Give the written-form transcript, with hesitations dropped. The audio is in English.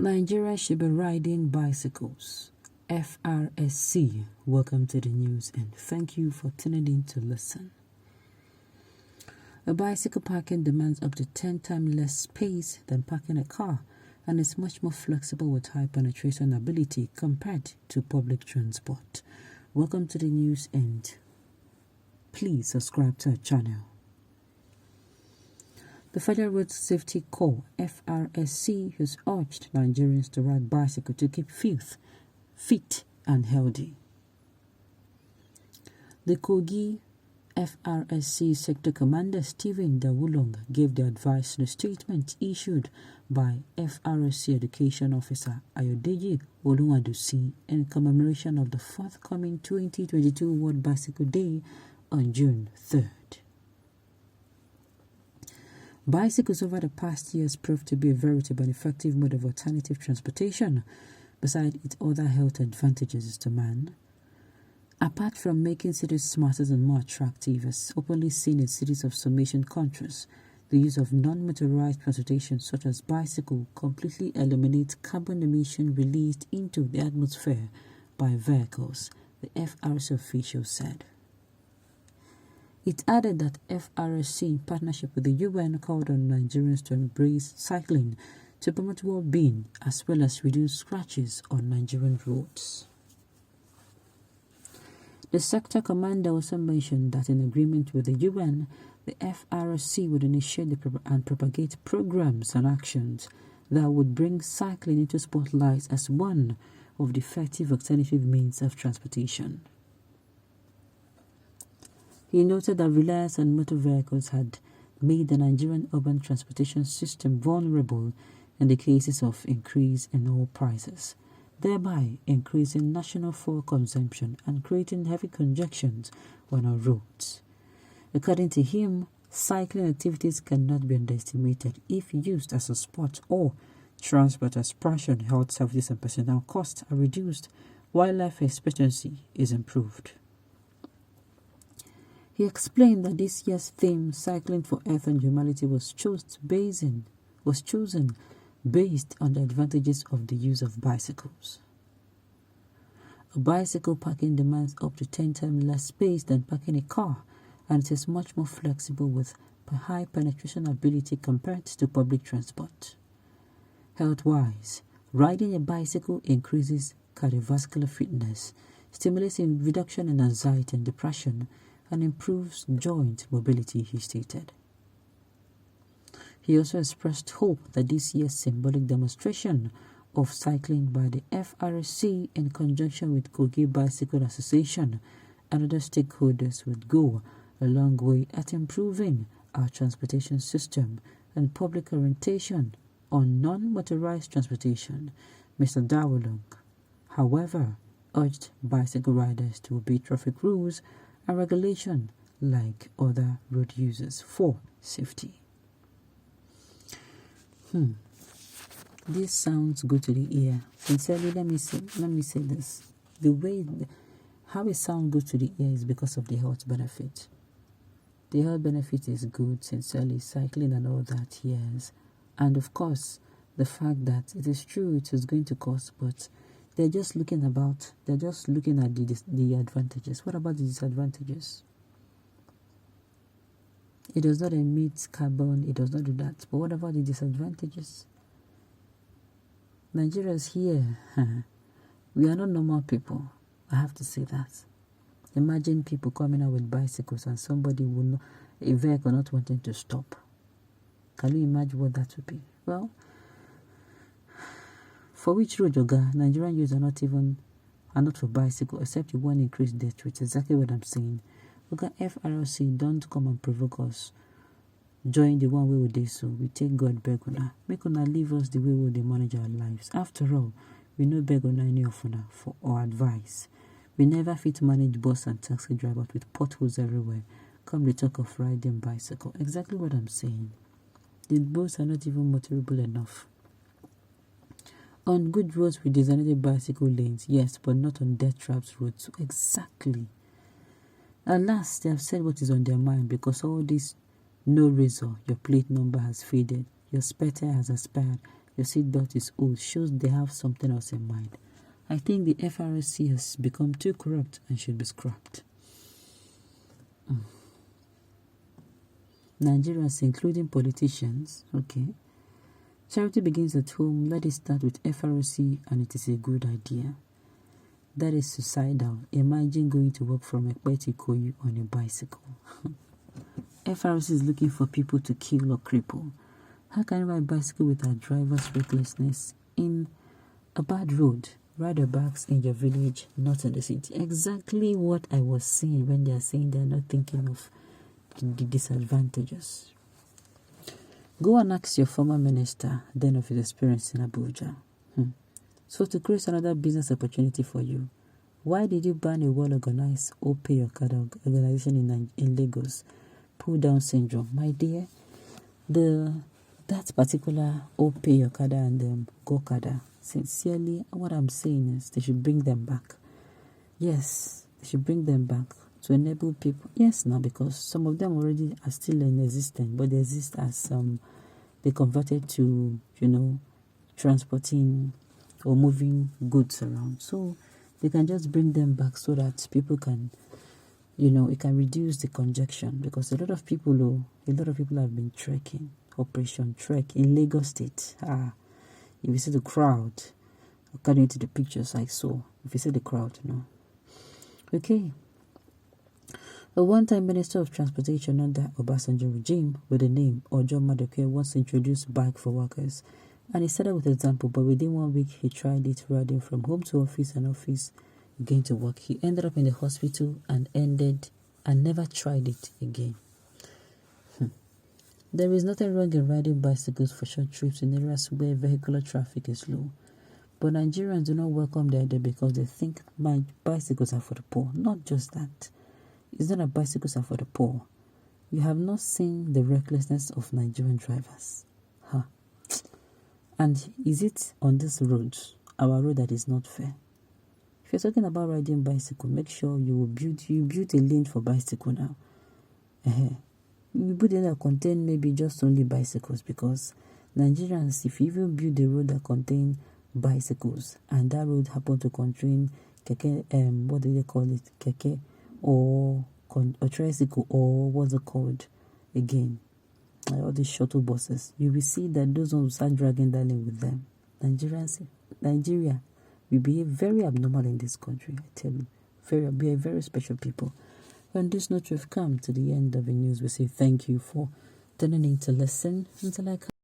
Nigerians should be riding bicycles. Frsc, welcome to the news and thank you for tuning in to listen. A bicycle parking demands up to 10 times less space than parking a car and is much more flexible with high penetration ability compared to public transport. Welcome to the news and please subscribe to our channel. The Federal Road Safety Corps, Frsc, has urged Nigerians to ride bicycle to keep fit and healthy. The Kogi Frsc Sector Commander Stephen Dawulong gave the advice in a statement issued by Frsc Education Officer Ayodeji Oluwadusi in commemoration of the forthcoming 2022 World Bicycle Day on June 3rd. Bicycles over the past years proved to be a veritable and effective mode of alternative transportation, besides its other health advantages to man. Apart from making cities smarter and more attractive, as openly seen in cities of some Asian countries, the use of non-motorized transportation such as bicycle completely eliminates carbon emission released into the atmosphere by vehicles, the FRC official said. It added that Frsc, in partnership with the UN, called on Nigerians to embrace cycling to promote well-being as well as reduce scratches on Nigerian roads. The sector commander also mentioned that in agreement with the UN, the Frsc would initiate and propagate programs and actions that would bring cycling into spotlight as one of the effective alternative means of transportation. He noted that reliance on motor vehicles had made the Nigerian urban transportation system vulnerable in the cases of increase in oil prices, thereby increasing national fuel consumption and creating heavy congestions on our roads. According to him, cycling activities cannot be underestimated if used as a sport or transport, as passion, health services and personnel costs are reduced while life expectancy is improved. He explained that this year's theme, Cycling for Earth and Humanity, was chosen based on the advantages of the use of bicycles. A bicycle parking demands up to 10 times less space than parking a car, and it is much more flexible with high penetration ability compared to public transport. Health-wise, riding a bicycle increases cardiovascular fitness, stimulates a reduction in anxiety and depression, and improves joint mobility, he stated. He also expressed hope that this year's symbolic demonstration of cycling by the Frsc in conjunction with Kogi Bicycle Association and other stakeholders would go a long way at improving our transportation system and public orientation on non-motorized transportation. Mr. Dawulong, however, urged bicycle riders to obey traffic rules and regulation like other road users for safety. This sounds good to the ear. Sincerely, let me say this. How it sounds good to the ear is because of the health benefit. The health benefit is good, sincerely, cycling and all that, yes. And of course, the fact that it is true it is going to cost, but they're just looking at the advantages. What about the disadvantages? It does not emit carbon, it does not do that. But what about the disadvantages? Nigerians here, we are not normal people. I have to say that. Imagine people coming out with bicycles and a vehicle not wanting to stop. Can you imagine what that would be? Well, for which road, Oga? Nigerian youths are not for bicycle, except you want to increase death rate. Exactly what I'm saying. Oga, Frsc, don't come and provoke us. Join the one way we do so. We take God beg una. Make una leave us the way we dey manage our lives. After all, we no beg una any of una for our advice. We never fit manage bus and taxi drivers with potholes everywhere. Come the talk of riding bicycle. Exactly what I'm saying. The boats are not even motorable enough. On good roads with designated bicycle lanes, yes, but not on death traps roads. Exactly. Alas, they have said what is on their mind because all this no razor, your plate number has faded, your spare tire has expired, your seatbelt is old, shows they have something else in mind. I think the Frsc has become too corrupt and should be scrapped. Nigerians, including politicians, okay. Charity begins at home. Let it start with Frsc, and it is a good idea. That is suicidal. Imagine going to work from Ekpe to Ikoyi on a bicycle. Frsc is looking for people to kill or cripple. How can you ride a bicycle without driver's recklessness in a bad road? Ride your bikes in your village, not in the city. Exactly what I was saying when they are saying they are not thinking of the disadvantages. Go and ask your former minister then of his experience in Abuja. So to create another business opportunity for you, why did you ban a well-organized Pay Your Card organization in Lagos? Pull down syndrome. My dear, that particular Pay Your Card and Go Kada, sincerely, what I'm saying is they should bring them back. Yes, they should bring them back to enable people. Yes, now because some of them already are still in existence, but they exist as they converted to, transporting or moving goods around. So they can just bring them back so that people can, it can reduce the congestion, because a lot of people have been trekking, Operation Trek in Lagos State. If you see the crowd, according to the pictures I saw, if you see the crowd, Okay. A one-time Minister of Transportation under Obasanjo regime with the name Ojo Madueke once introduced bike for workers. And he started with an example, but within 1 week, he tried it riding from home to office and office again to work. He ended up in the hospital and never tried it again. There is nothing wrong in riding bicycles for short trips in areas where vehicular traffic is low. But Nigerians do not welcome the idea because they think my bicycles are for the poor. Not just that. It's not that bicycles are for the poor. You have not seen the recklessness of Nigerian drivers. And is it on this road, our road, that is not fair? If you're talking about riding bicycle, make sure you build a lane for bicycle now. You build a lane that contain maybe just only bicycles, because Nigerians, if you even build a road that contain bicycles and that road happen to contain keke, what do they call it? Keke or tricycle, or what's it called again? All these shuttle buses, you will see that those ones will start dragging that lane with them. Nigeria, we behave very abnormal in this country, I tell you. We are very special people. On this note, we've come to the end of the news. We say thank you for tuning in to listen. Until I come.